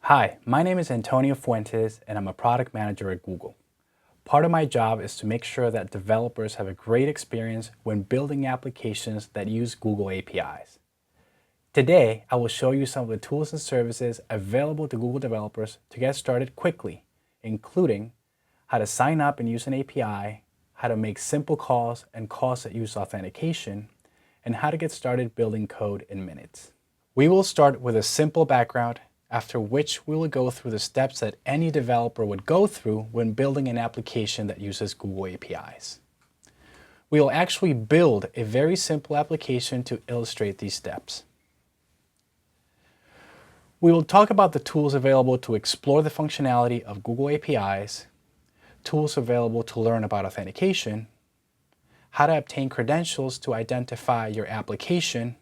Hi, my name is Antonio Fuentes and I'm a product manager at Google. Part of my job is to make sure that developers have a great experience when building applications that use Google APIs. Today, I will show you some of the tools and services available to Google developers to get started quickly, including how to sign up and use an API, how to make simple calls and calls that use authentication, and how to get started building code in minutes. We will start with a simple background, after which we will go through the steps that any developer would go through when building an application that uses Google APIs. We will actually build a very simple application to illustrate these steps. We will talk about the tools available to explore the functionality of Google APIs, tools available to learn about authentication, how to obtain credentials to identify your application.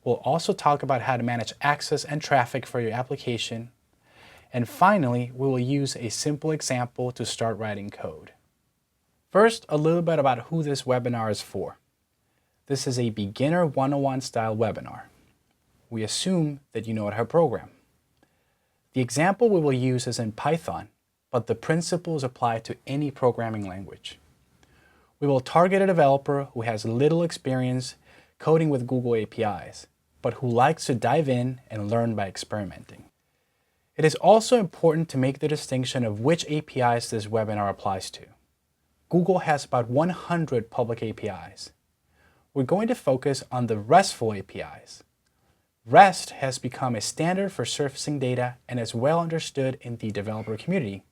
We'll also talk about how to manage access and traffic for your application. And finally, we will use a simple example to start writing code. First, a little bit about who this webinar is for. This is a beginner 101 style webinar. We assume that you know how to program. The example we will use is in Python, but the principles apply to any programming language. We will target a developer who has little experience coding with Google APIs, but who likes to dive in and learn by experimenting. It is also important to make the distinction of which APIs this webinar applies to. Google has about 100 public APIs. We're going to focus on the RESTful APIs. REST has become a standard for surfacing data and is well understood in the developer community.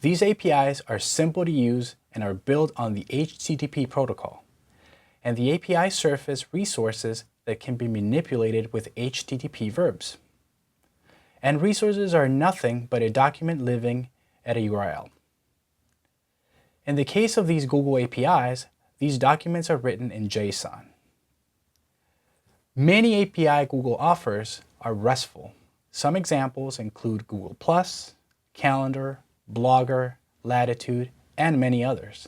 These APIs are simple to use and are built on the HTTP protocol. And the API surface resources that can be manipulated with HTTP verbs. And resources are nothing but a document living at a URL. In the case of these Google APIs, these documents are written in JSON. Many API Google offers are RESTful. Some examples include Google+, Calendar, Blogger, Latitude, and many others.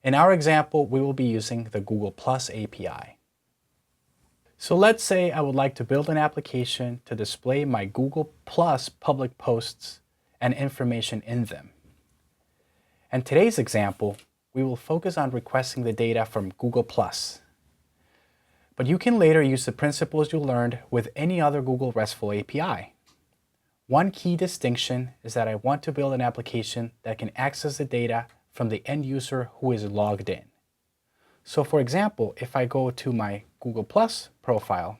In our example, we will be using the Google+ API. So let's say I would like to build an application to display my Google+ public posts and information in them. In today's example, we will focus on requesting the data from Google+. But you can later use the principles you learned with any other Google RESTful API. One key distinction is that I want to build an application that can access the data from the end user who is logged in. So for example, if I go to my Google+ profile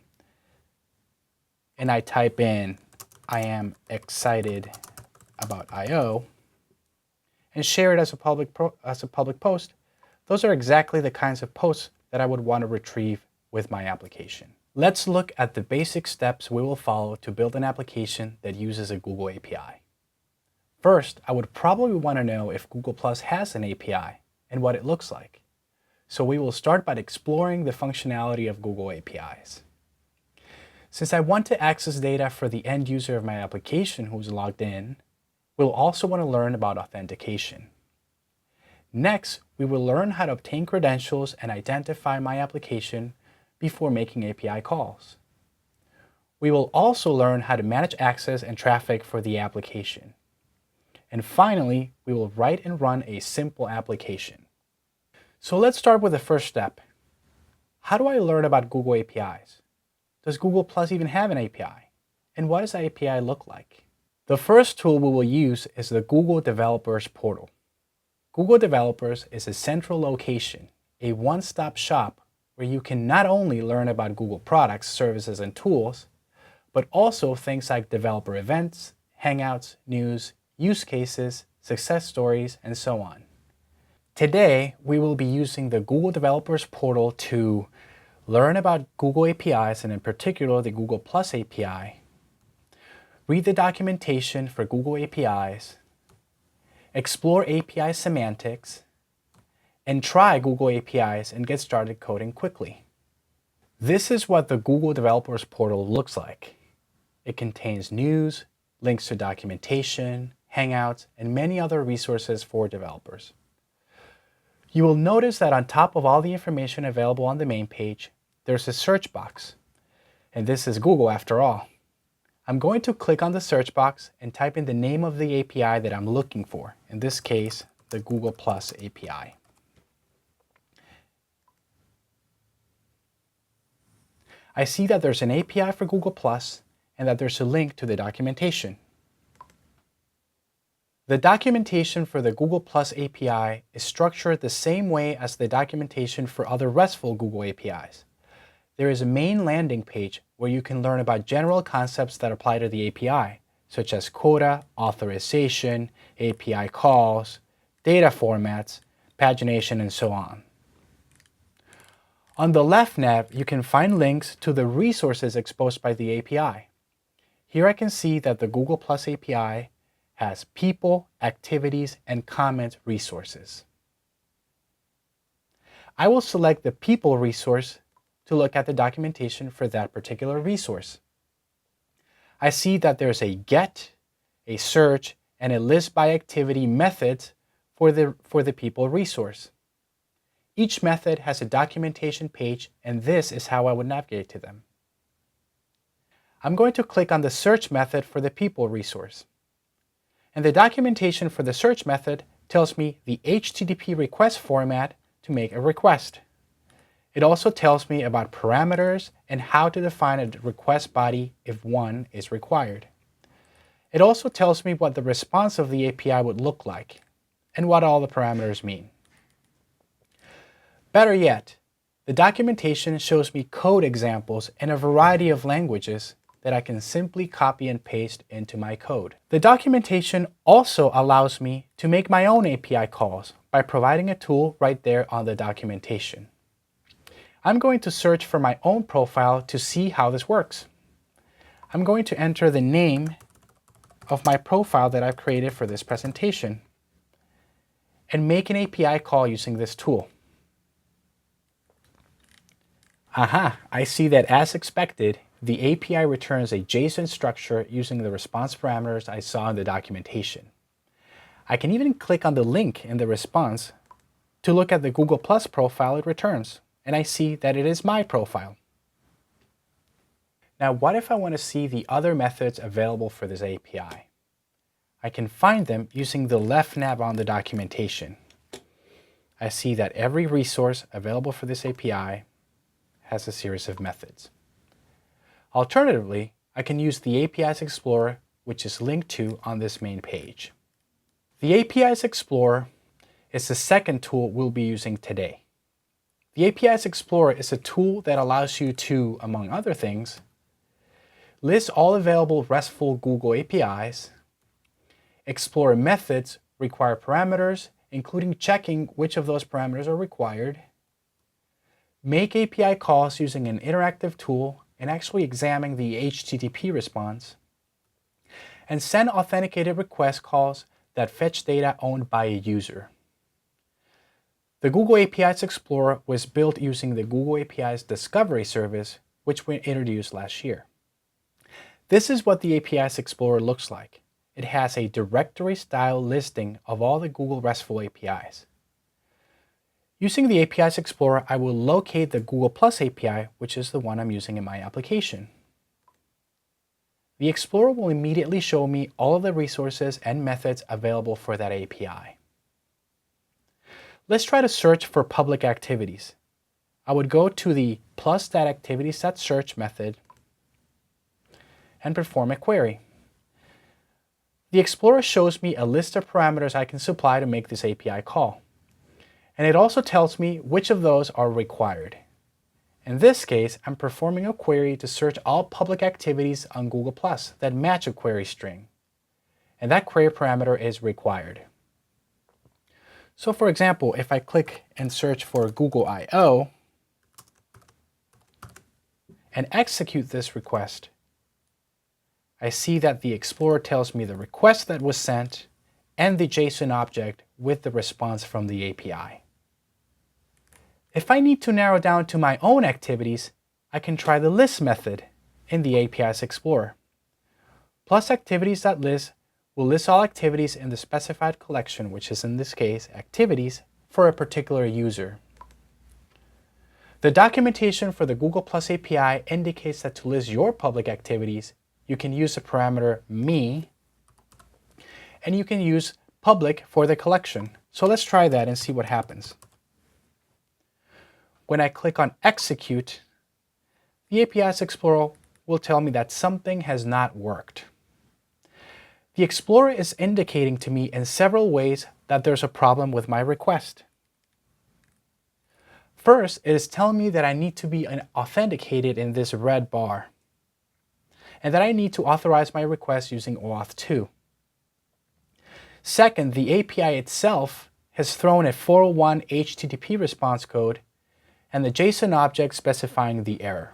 and I type in, "I am excited about I/O," and share it as a public post, those are exactly the kinds of posts that I would want to retrieve with my application. Let's look at the basic steps we will follow to build an application that uses a Google API. First, I would probably want to know if Google+ has an API and what it looks like. So we will start by exploring the functionality of Google APIs. Since I want to access data for the end user of my application who's logged in, we'll also want to learn about authentication. Next, we will learn how to obtain credentials and identify my application before making API calls. We will also learn how to manage access and traffic for the application. And finally, we will write and run a simple application. So let's start with the first step. How do I learn about Google APIs? Does Google+ even have an API? And what does that API look like? The first tool we will use is the Google Developers Portal. Google Developers is a central location, a one-stop shop where you can not only learn about Google products, services, and tools, but also things like developer events, hangouts, news, use cases, success stories, and so on. Today, we will be using the Google Developers Portal to learn about Google APIs, and in particular the Google+ API, read the documentation for Google APIs, explore API semantics, and try Google APIs and get started coding quickly. This is what the Google Developers Portal looks like. It contains news, links to documentation, hangouts, and many other resources for developers. You will notice that on top of all the information available on the main page, there's a search box. And this is Google after all. I'm going to click on the search box and type in the name of the API that I'm looking for, in this case, the Google Plus API. I see that there's an API for Google Plus and that there's a link to the documentation. The documentation for the Google Plus API is structured the same way as the documentation for other RESTful Google APIs. There is a main landing page where you can learn about general concepts that apply to the API, such as quota, authorization, API calls, data formats, pagination, and so on. On the left nav, you can find links to the resources exposed by the API. Here I can see that the Google Plus API has people, activities, and comment resources. I will select the people resource to look at the documentation for that particular resource. I see that there's a get, a search, and a list by activity methods for the people resource. Each method has a documentation page, and this is how I would navigate to them. I'm going to click on the search method for the people resource. And the documentation for the search method tells me the HTTP request format to make a request. It also tells me about parameters and how to define a request body if one is required. It also tells me what the response of the API would look like and what all the parameters mean. Better yet, the documentation shows me code examples in a variety of languages that I can simply copy and paste into my code. The documentation also allows me to make my own API calls by providing a tool right there on the documentation. I'm going to search for my own profile to see how this works. I'm going to enter the name of my profile that I've created for this presentation and make an API call using this tool. Aha, I see that as expected, the API returns a JSON structure using the response parameters I saw in the documentation. I can even click on the link in the response to look at the Google Plus profile it returns, and I see that it is my profile. Now, what if I want to see the other methods available for this API? I can find them using the left nav on the documentation. I see that every resource available for this API has a series of methods. Alternatively, I can use the APIs Explorer, which is linked to on this main page. The APIs Explorer is the second tool we'll be using today. The APIs Explorer is a tool that allows you to, among other things, list all available RESTful Google APIs, explore methods, require parameters, including checking which of those parameters are required, make API calls using an interactive tool and actually examine the HTTP response, and send authenticated request calls that fetch data owned by a user. The Google APIs Explorer was built using the Google APIs Discovery service, which we introduced last year. This is what the APIs Explorer looks like. It has a directory-style listing of all the Google RESTful APIs. Using the APIs Explorer, I will locate the Google Plus API, which is the one I'm using in my application. The Explorer will immediately show me all of the resources and methods available for that API. Let's try to search for public activities. I would go to the plus.activities.search method and perform a query. The Explorer shows me a list of parameters I can supply to make this API call. And it also tells me which of those are required. In this case, I'm performing a query to search all public activities on Google Plus that match a query string. And that query parameter is required. So for example, if I click and search for Google I/O and execute this request, I see that the Explorer tells me the request that was sent and the JSON object with the response from the API. If I need to narrow down to my own activities, I can try the list method in the APIs Explorer. Plus activities.list will list all activities in the specified collection, which is in this case activities for a particular user. The documentation for the Google Plus API indicates that to list your public activities, you can use the parameter me, and you can use public for the collection. So let's try that and see what happens. When I click on execute, the API's Explorer will tell me that something has not worked. The Explorer is indicating to me in several ways that there's a problem with my request. First, it is telling me that I need to be authenticated in this red bar, and that I need to authorize my request using OAuth 2. Second, the API itself has thrown a 401 HTTP response code and the JSON object specifying the error.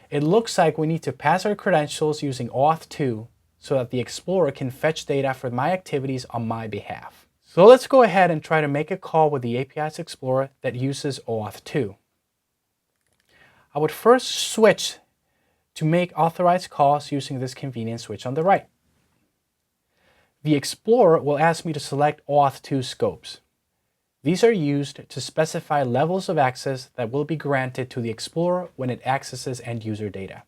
It looks like we need to pass our credentials using OAuth 2 so that the Explorer can fetch data for my activities on my behalf. So let's go ahead and try to make a call with the API's Explorer that uses OAuth 2. I would first switch to make authorized calls using this convenient switch on the right. The Explorer will ask me to select OAuth 2 scopes. These are used to specify levels of access that will be granted to the Explorer when it accesses end-user data.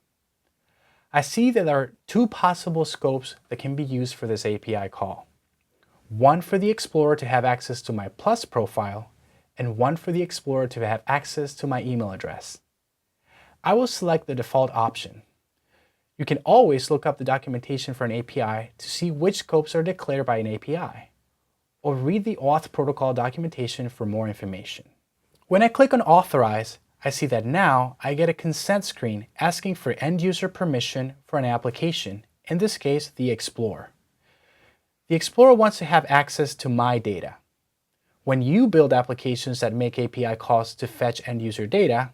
I see that there are two possible scopes that can be used for this API call. One for the Explorer to have access to my Plus profile, and one for the Explorer to have access to my email address. I will select the default option. You can always look up the documentation for an API to see which scopes are declared by an API, or read the auth protocol documentation for more information. When I click on Authorize, I see that now I get a consent screen asking for end-user permission for an application, in this case, the Explorer. The Explorer wants to have access to my data. When you build applications that make API calls to fetch end-user data,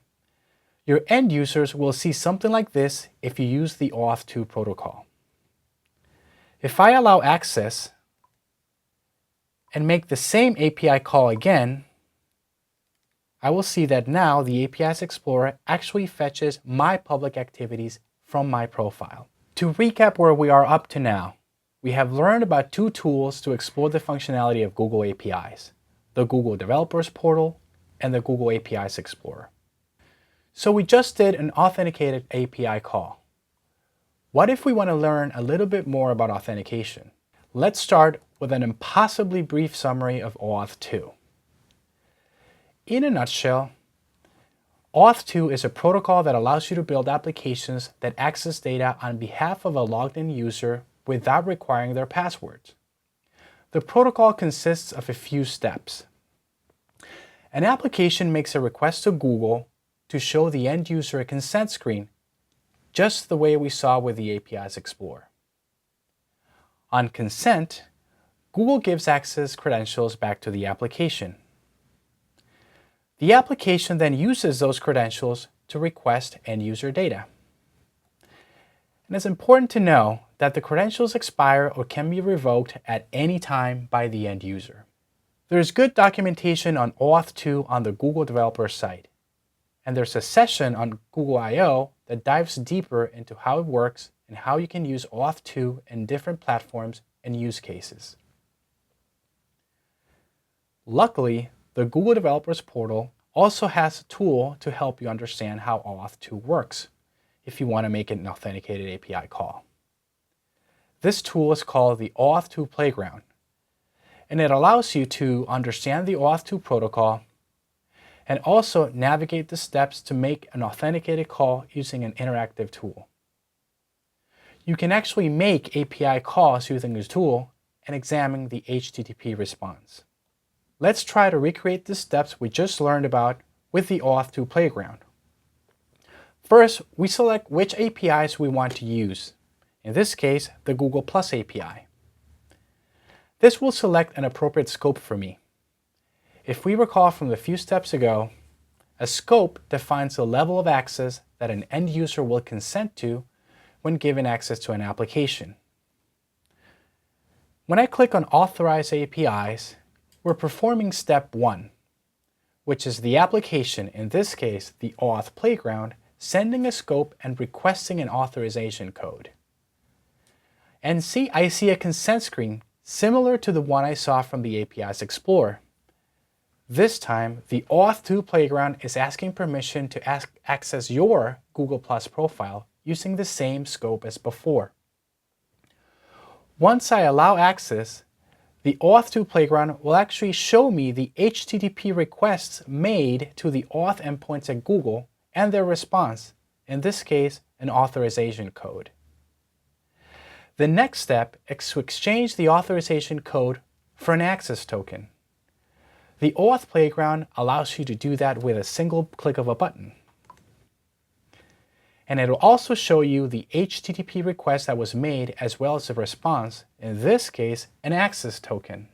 your end users will see something like this if you use the OAuth 2 protocol. If I allow access and make the same API call again, I will see that now the API's Explorer actually fetches my public activities from my profile. To recap where we are up to now, we have learned about two tools to explore the functionality of Google APIs, the Google Developers Portal and the Google API's Explorer. So we just did an authenticated API call. What if we want to learn a little bit more about authentication? Let's start with an impossibly brief summary of OAuth 2. In a nutshell, OAuth 2 is a protocol that allows you to build applications that access data on behalf of a logged-in user without requiring their passwords. The protocol consists of a few steps. An application makes a request to Google to show the end user a consent screen, just the way we saw with the API's Explorer. On consent, Google gives access credentials back to the application. The application then uses those credentials to request end user data. And it's important to know that the credentials expire or can be revoked at any time by the end user. There is good documentation on OAuth 2 on the Google developer site. And there's a session on Google I/O that dives deeper into how it works and how you can use OAuth 2 in different platforms and use cases. Luckily, the Google Developers Portal also has a tool to help you understand how OAuth 2 works if you want to make an authenticated API call. This tool is called the OAuth 2 Playground, and it allows you to understand the OAuth 2 protocol and also navigate the steps to make an authenticated call using an interactive tool. You can actually make API calls using this tool and examine the HTTP response. Let's try to recreate the steps we just learned about with the OAuth 2 Playground. First, we select which APIs we want to use. In this case, the Google Plus API. This will select an appropriate scope for me. If we recall from the few steps ago, a scope defines the level of access that an end user will consent to when given access to an application. When I click on Authorize APIs, we're performing step 1, which is the application, in this case the OAuth Playground, sending a scope and requesting an authorization code. And I see a consent screen similar to the one I saw from the API's Explorer. This time, the OAuth 2 Playground is asking permission to access your Google Plus profile using the same scope as before. Once I allow access, the Auth2 playground will actually show me the HTTP requests made to the auth endpoints at Google and their response, in this case, an authorization code. The next step is to exchange the authorization code for an access token. The Auth playground allows you to do that with a single click of a button. And it will also show you the HTTP request that was made as well as the response, in this case, an access token.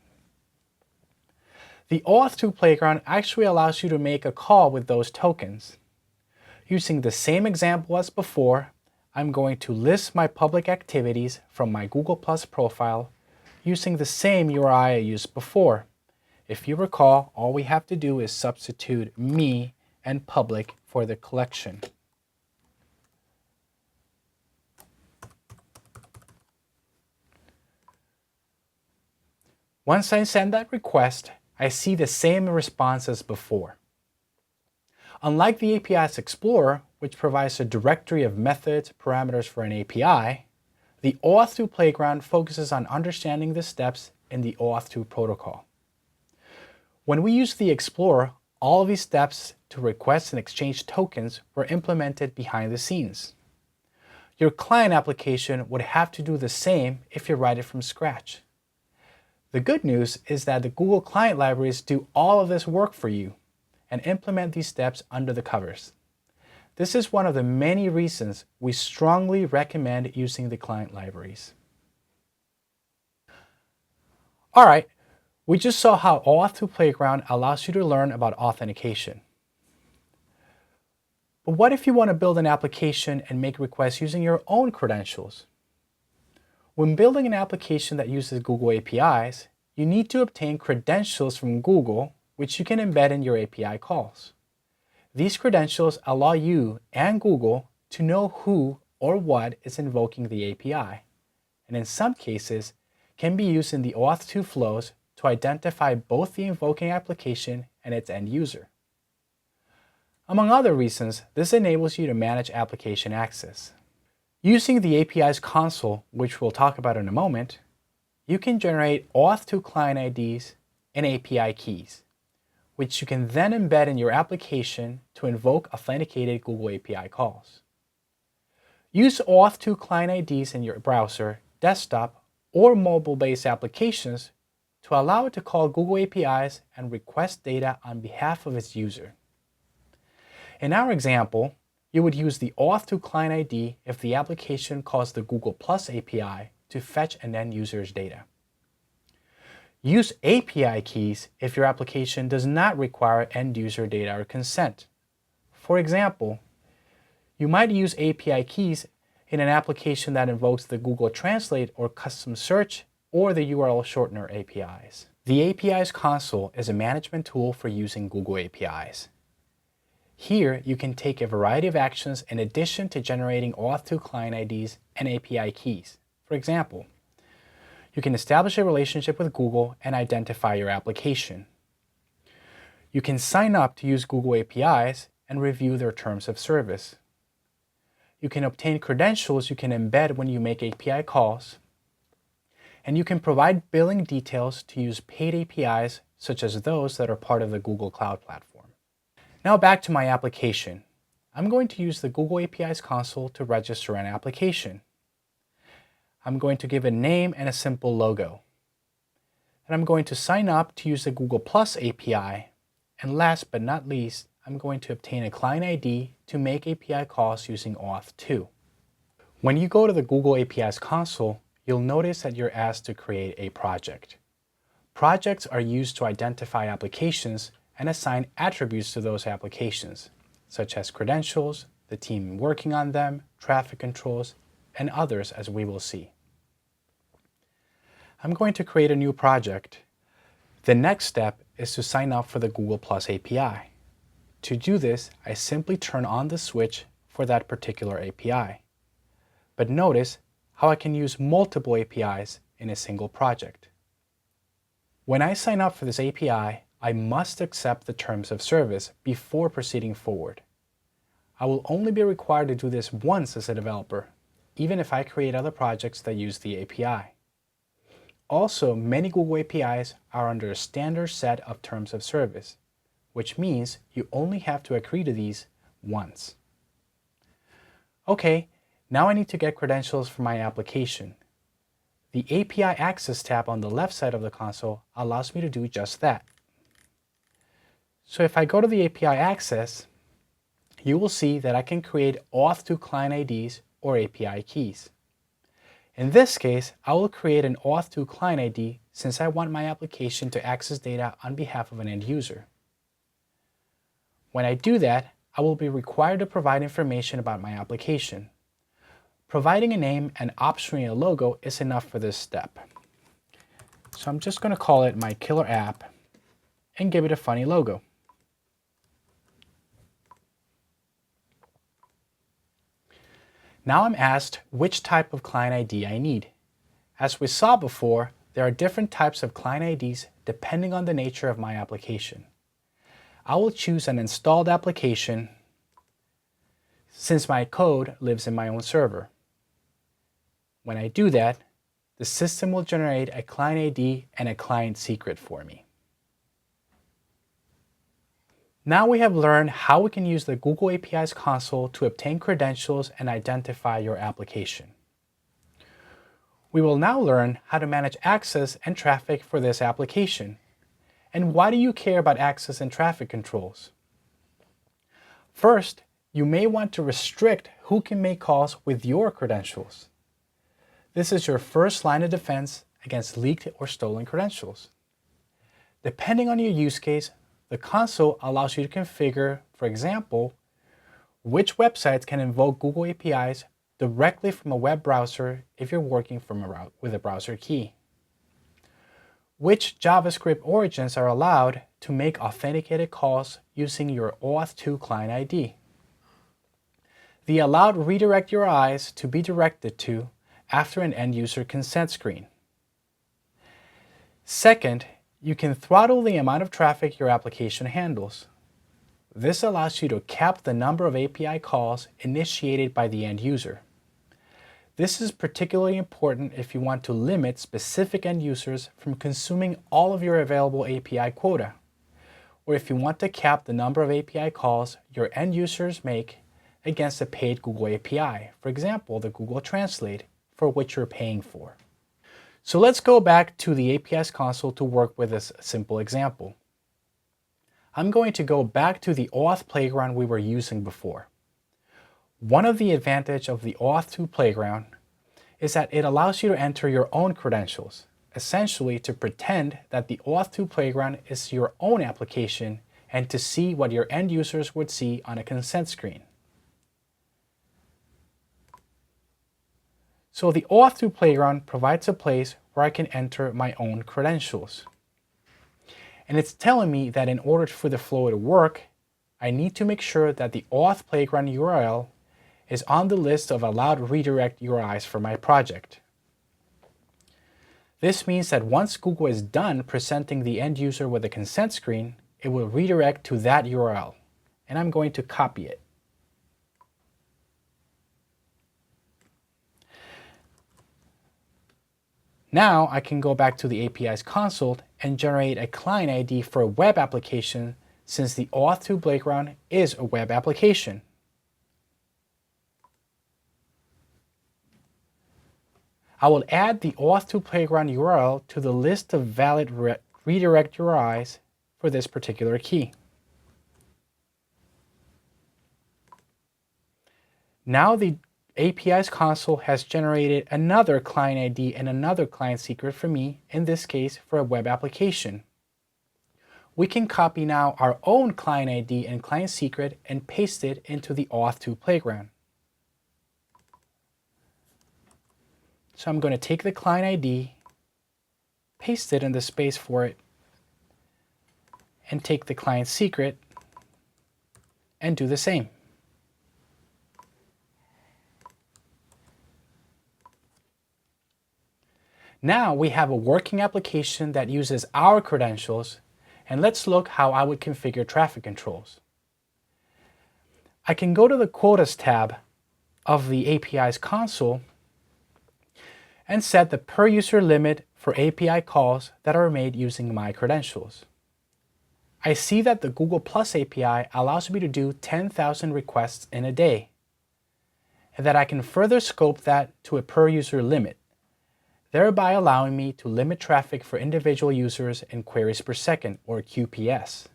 The Auth2 playground actually allows you to make a call with those tokens. Using the same example as before, I'm going to list my public activities from my Google Plus profile using the same URI I used before. If you recall, all we have to do is substitute me and public for the collection. Once I send that request, I see the same response as before. Unlike the API's Explorer, which provides a directory of methods, parameters for an API, the Auth2 playground focuses on understanding the steps in the Auth2 protocol. When we use the Explorer, all of these steps to request and exchange tokens were implemented behind the scenes. Your client application would have to do the same if you write it from scratch. The good news is that the Google Client libraries do all of this work for you and implement these steps under the covers. This is one of the many reasons we strongly recommend using the client libraries. All right, we just saw how Auth2 Playground allows you to learn about authentication. But what if you want to build an application and make requests using your own credentials? When building an application that uses Google APIs, you need to obtain credentials from Google, which you can embed in your API calls. These credentials allow you and Google to know who or what is invoking the API, and in some cases, can be used in the Auth2 flows to identify both the invoking application and its end user. Among other reasons, this enables you to manage application access. Using the API's console, which we'll talk about in a moment, you can generate Auth2 client IDs and API keys, which you can then embed in your application to invoke authenticated Google API calls. Use Auth2 client IDs in your browser, desktop, or mobile-based applications to allow it to call Google APIs and request data on behalf of its user. In our example, you would use the Auth2 client ID if the application calls the Google Plus API to fetch an end user's data. Use API keys if your application does not require end user data or consent. For example, you might use API keys in an application that invokes the Google Translate or custom search or the URL shortener APIs. The API's console is a management tool for using Google APIs. Here, you can take a variety of actions in addition to generating Auth2 client IDs and API keys. For example, you can establish a relationship with Google and identify your application. You can sign up to use Google APIs and review their terms of service. You can obtain credentials you can embed when you make API calls. And you can provide billing details to use paid APIs such as those that are part of the Google Cloud Platform. Now back to my application. I'm going to use the Google API's console to register an application. I'm going to give a name and a simple logo. And I'm going to sign up to use the Google Plus API. And last but not least, I'm going to obtain a client ID to make API calls using Auth2. When you go to the Google API's console, you'll notice that you're asked to create a project. Projects are used to identify applications and assign attributes to those applications, such as credentials, the team working on them, traffic controls, and others as we will see. I'm going to create a new project. The next step is to sign up for the Google Plus API. To do this, I simply turn on the switch for that particular API. But notice how I can use multiple APIs in a single project. When I sign up for this API, I must accept the terms of service before proceeding forward. I will only be required to do this once as a developer, even if I create other projects that use the API. Also, many Google APIs are under a standard set of terms of service, which means you only have to agree to these once. Okay, now I need to get credentials for my application. The API Access tab on the left side of the console allows me to do just that. So if I go to the API Access, you will see that I can create auth to client IDs or API keys. In this case, I will create an auth to client ID since I want my application to access data on behalf of an end user. When I do that, I will be required to provide information about my application. Providing a name and optionally a logo is enough for this step. So I'm just going to call it my killer app and give it a funny logo. Now I'm asked which type of client ID I need. As we saw before, there are different types of client IDs depending on the nature of my application. I will choose an installed application since my code lives in my own server. When I do that, the system will generate a client ID and a client secret for me. Now we have learned how we can use the Google API's console to obtain credentials and identify your application. We will now learn how to manage access and traffic for this application. And why do you care about access and traffic controls? First, you may want to restrict who can make calls with your credentials. This is your first line of defense against leaked or stolen credentials. Depending on your use case, the console allows you to configure, for example, which websites can invoke Google APIs directly from a web browser if you're working with a browser key. Which JavaScript origins are allowed to make authenticated calls using your auth to client ID. The allowed redirect URIs to be directed to after an end user consent screen. Second, you can throttle the amount of traffic your application handles. This allows you to cap the number of API calls initiated by the end user. This is particularly important if you want to limit specific end users from consuming all of your available API quota, or if you want to cap the number of API calls your end users make against a paid Google API, for example, the Google Translate, for which you're paying for. So let's go back to the API's console to work with this simple example. I'm going to go back to the auth playground we were using before. One of the advantages of the auth to playground is that it allows you to enter your own credentials, essentially to pretend that the auth to playground is your own application and to see what your end users would see on a consent screen. So the auth to playground provides a place where I can enter my own credentials. And it's telling me that in order for the flow to work, I need to make sure that the auth playground URL is on the list of allowed redirect URIs for my project. This means that once Google is done presenting the end user with a consent screen, it will redirect to that URL, and I'm going to copy it. Now I can go back to the API's console and generate a client ID for a web application since the auth to playground is a web application. I will add the auth to playground URL to the list of valid redirect URIs for this particular key. Now the API's console has generated another client ID and another client secret for me, in this case for a web application. We can copy now our own client ID and client secret and paste it into the auth to playground. So I'm going to take the client ID, paste it in the space for it, and take the client secret and do the same. Now we have a working application that uses our credentials, and let's look how I would configure traffic controls. I can go to the Quotas tab of the API's console and set the per user limit for API calls that are made using my credentials. I see that the Google Plus API allows me to do 10,000 requests in a day, and that I can further scope that to a per user limit, thereby allowing me to limit traffic for individual users in queries per second, or QPS,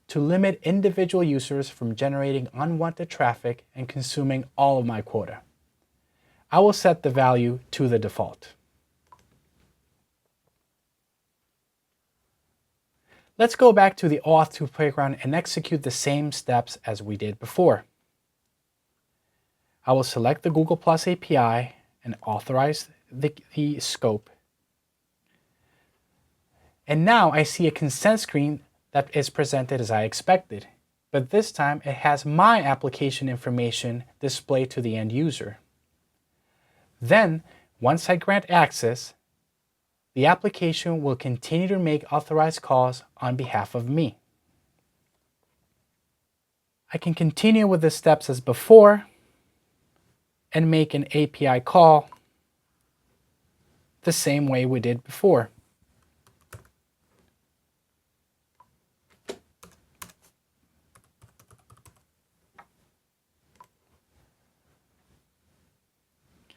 to limit individual users from generating unwanted traffic and consuming all of my quota. I will set the value to the default. Let's go back to the Auth2 playground and execute the same steps as we did before. I will select the Google Plus API and authorize the scope. And now I see a consent screen that is presented as I expected, but this time it has my application information displayed to the end user. Then, once I grant access, the application will continue to make authorized calls on behalf of me. I can continue with the steps as before and make an API call the same way we did before.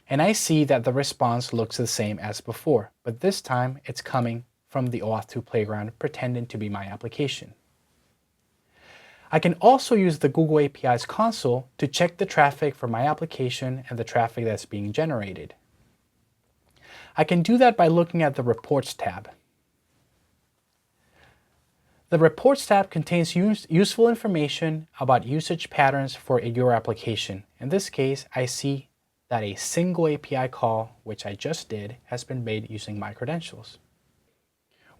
And I see that the response looks the same as before, but this time it's coming from the Auth2 playground pretending to be my application. I can also use the Google API's console to check the traffic for my application and the traffic that's being generated. I can do that by looking at the Reports tab. The Reports tab contains useful information about usage patterns for your application. In this case, I see that a single API call, which I just did, has been made using my credentials.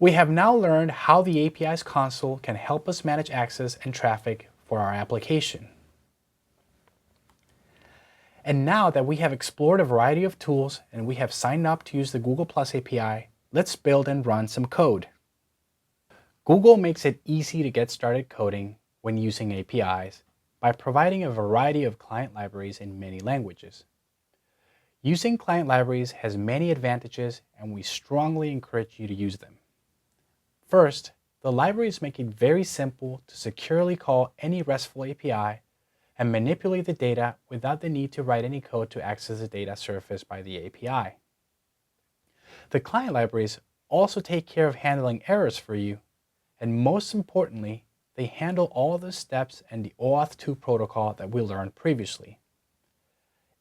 We have now learned how the API's console can help us manage access and traffic for our application. And now that we have explored a variety of tools and we have signed up to use the Google Plus API, let's build and run some code. Google makes it easy to get started coding when using APIs by providing a variety of client libraries in many languages. Using client libraries has many advantages, and we strongly encourage you to use them. First, the libraries make it very simple to securely call any RESTful API and manipulate the data without the need to write any code to access the data surfaced by the API. The client libraries also take care of handling errors for you, and most importantly, they handle all the steps and the Auth2 protocol that we learned previously.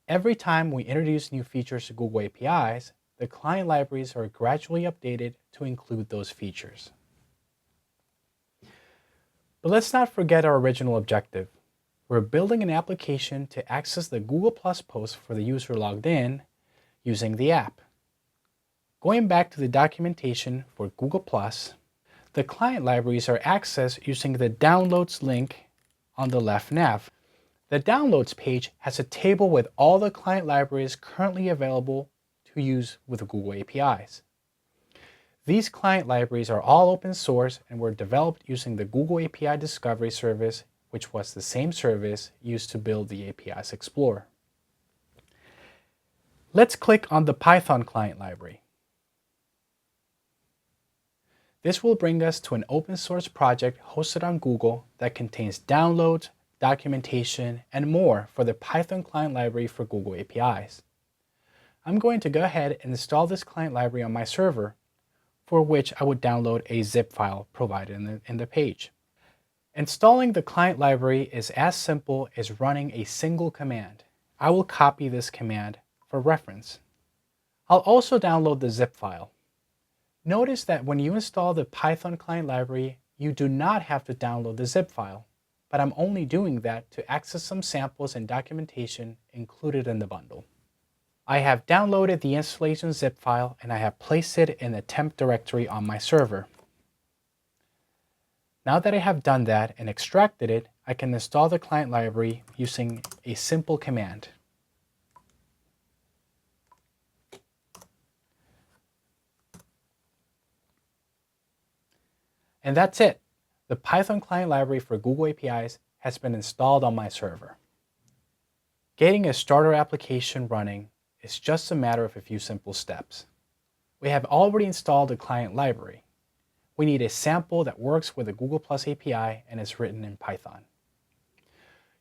Every time we introduce new features to Google APIs, the client libraries are gradually updated to include those features. But let's not forget our original objective. We're building an application to access the Google Plus post for the user logged in using the app. Going back to the documentation for Google Plus, the client libraries are accessed using the Downloads link on the left nav. The Downloads page has a table with all the client libraries currently available to use with Google APIs. These client libraries are all open source and were developed using the Google API Discovery service, which was the same service used to build the APIs Explorer. Let's click on the Python client library. This will bring us to an open source project hosted on Google that contains downloads, documentation, and more for the Python client library for Google APIs. I'm going to go ahead and install this client library on my server, for which I would download a zip file provided in the page. Installing the client library is as simple as running a single command. I will copy this command for reference. I'll also download the zip file. Notice that when you install the Python client library, you do not have to download the zip file, but I'm only doing that to access some samples and documentation included in the bundle. I have downloaded the installation zip file and I have placed it in the temp directory on my server. Now that I have done that and extracted it, I can install the client library using a simple command. And that's it. The Python client library for Google APIs has been installed on my server. Getting a starter application running is just a matter of a few simple steps. We have already installed a client library. We need a sample that works with the Google Plus API and is written in Python.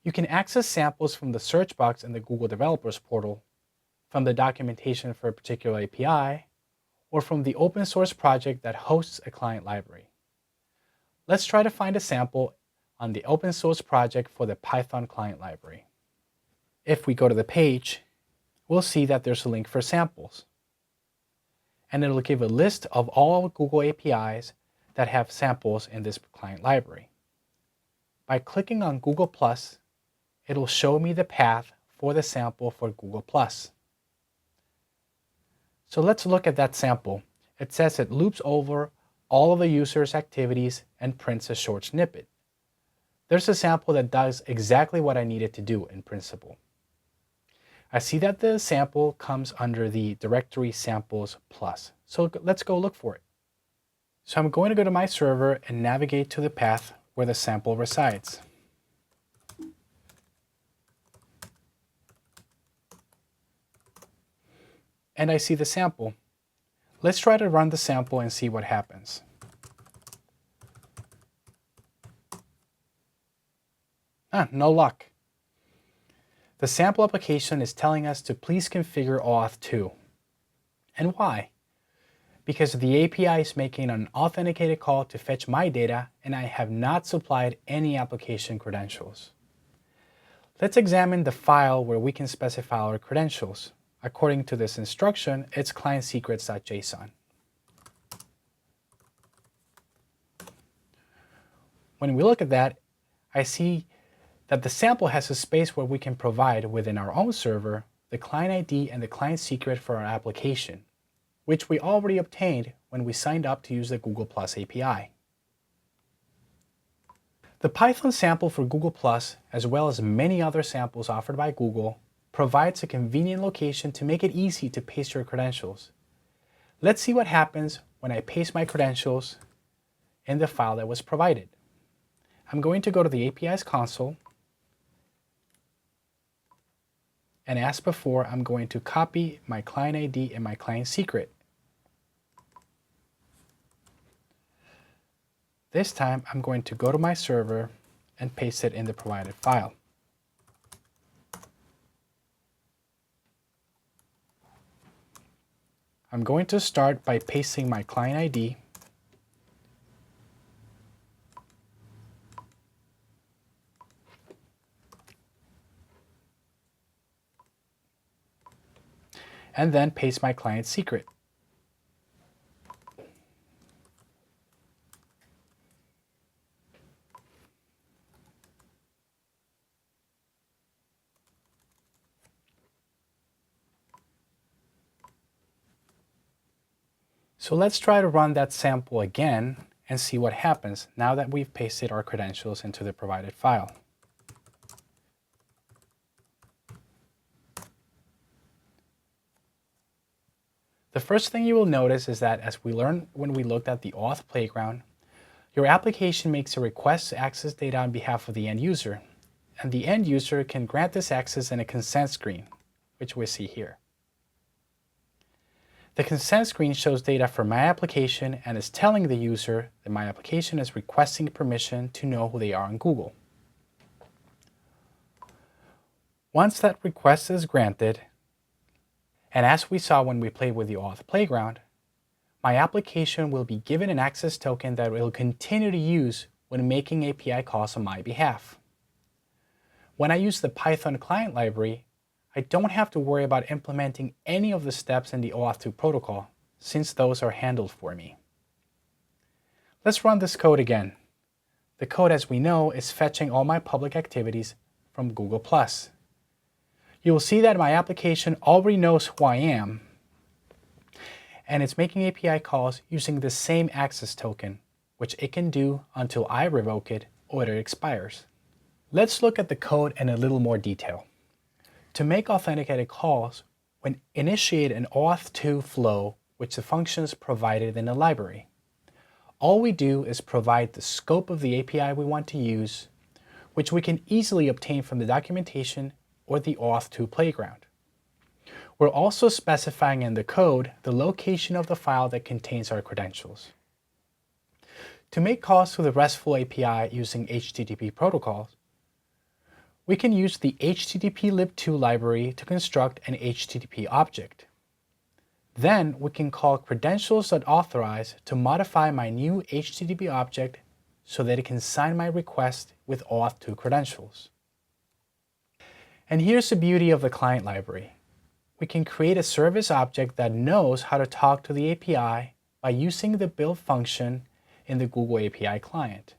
You can access samples from the search box in the Google Developers Portal, from the documentation for a particular API, or from the open source project that hosts a client library. Let's try to find a sample on the open source project for the Python client library. If we go to the page, we'll see that there's a link for samples. And it'll give a list of all Google APIs that have samples in this client library. By clicking on Google+, it'll show me the path for the sample for Google+. So let's look at that sample. It says it loops over all of the user's activities and prints a short snippet. There's a sample that does exactly what I needed to do in principle. I see that the sample comes under the directory samples plus. So let's go look for it. So I'm going to go to my server and navigate to the path where the sample resides. And I see the sample. Let's try to run the sample and see what happens. No luck. The sample application is telling us to please configure auth 2. And why? Because the API is making an authenticated call to fetch my data, and I have not supplied any application credentials. Let's examine the file where we can specify our credentials. According to this instruction, it's clientsecrets.json. When we look at that, I see that the sample has a space where we can provide within our own server the client ID and the client secret for our application, which we already obtained when we signed up to use the Google Plus API. The Python sample for Google Plus, as well as many other samples offered by Google, provides a convenient location to make it easy to paste your credentials. Let's see what happens when I paste my credentials in the file that was provided. I'm going to go to the API's console, and as before, I'm going to copy my client ID and my client secret. This time, I'm going to go to my server and paste it in the provided file. I'm going to start by pasting my client ID, and then paste my client secret. So let's try to run that sample again and see what happens now that we've pasted our credentials into the provided file. The first thing you will notice is that, as we learned when we looked at the auth playground, your application makes a request to access data on behalf of the end user, and the end user can grant this access in a consent screen, which we see here. The consent screen shows data for my application and is telling the user that my application is requesting permission to know who they are on Google. Once that request is granted, and as we saw when we played with the auth playground, my application will be given an access token that it will continue to use when making API calls on my behalf. When I use the Python client library, I don't have to worry about implementing any of the steps in the auth 2 protocol, since those are handled for me. Let's run this code again. The code, as we know, is fetching all my public activities from Google+. You will see that my application already knows who I am, and it's making API calls using the same access token, which it can do until I revoke it or it expires. Let's look at the code in a little more detail. To make authenticated calls, we initiate an auth 2 flow, which the functions provided in the library. All we do is provide the scope of the API we want to use, which we can easily obtain from the documentation or the Auth2 playground. We're also specifying in the code the location of the file that contains our credentials. To make calls to the RESTful API using HTTP protocols, we can use the httplib2 library to construct an HTTP object. Then we can call credentials.authorize to modify my new HTTP object so that it can sign my request with Auth2 credentials. And here's the beauty of the client library. We can create a service object that knows how to talk to the API by using the build function in the Google API client.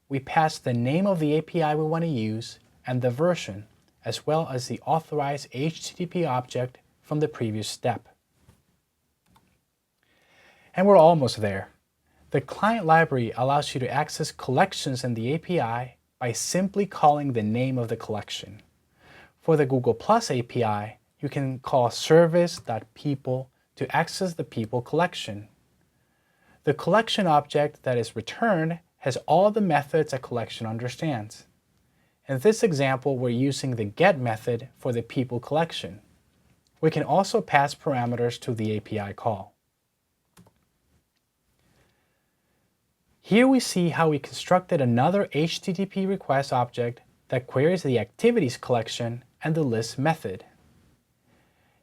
We pass the name of the API we want to use and the version, as well as the authorized HTTP object from the previous step. And we're almost there. The client library allows you to access collections in the API by simply calling the name of the collection. For the Google Plus API, you can call service.people to access the people collection. The collection object that is returned has all the methods a collection understands. In this example, we're using the get method for the people collection. We can also pass parameters to the API call. Here we see how we constructed another HTTP request object that queries the activities collection and the list method.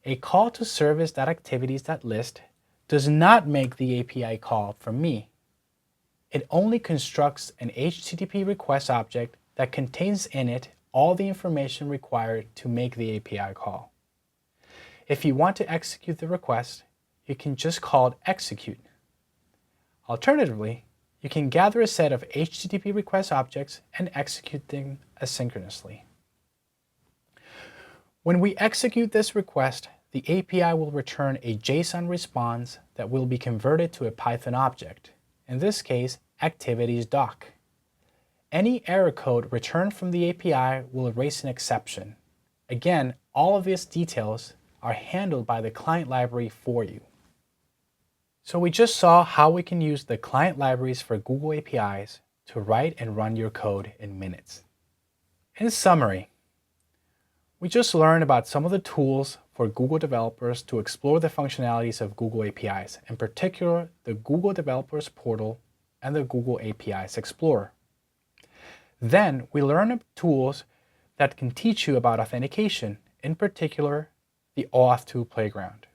A call to service.activities.list does not make the API call from me. It only constructs an HTTP request object that contains in it all the information required to make the API call. If you want to execute the request, you can just call execute. Alternatively, you can gather a set of HTTP request objects and execute them asynchronously. When we execute this request, the API will return a JSON response that will be converted to a Python object, in this case, activities.doc. Any error code returned from the API will erase an exception. Again, all of these details are handled by the client library for you. So we just saw how we can use the client libraries for Google APIs to write and run your code in minutes. In summary, we just learned about some of the tools for Google developers to explore the functionalities of Google APIs, in particular the Google Developers Portal and the Google APIs Explorer. Then we learned tools that can teach you about authentication, in particular the Auth2 playground.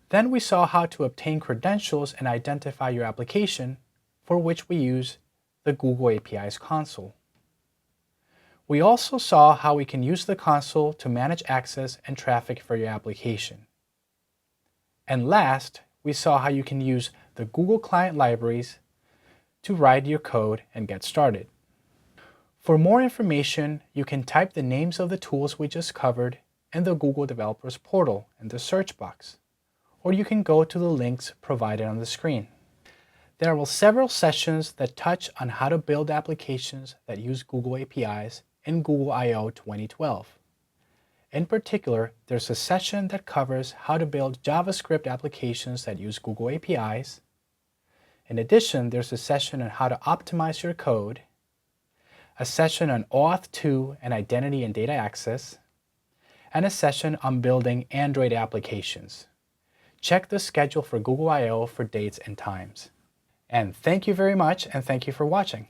Then we saw how to obtain credentials and identify your application, for which we use the Google APIs console. We also saw how we can use the console to manage access and traffic for your application. And last, we saw how you can use the Google Client libraries to write your code and get started. For more information, you can type the names of the tools we just covered in the Google Developers Portal in the search box, or you can go to the links provided on the screen. There are several sessions that touch on how to build applications that use Google APIs in Google I/O 2012. In particular, there's a session that covers how to build JavaScript applications that use Google APIs. In addition, there's a session on how to optimize your code, a session on Auth2 and identity and data access, and a session on building Android applications. Check the schedule for Google I/O for dates and times. And thank you very much, and thank you for watching.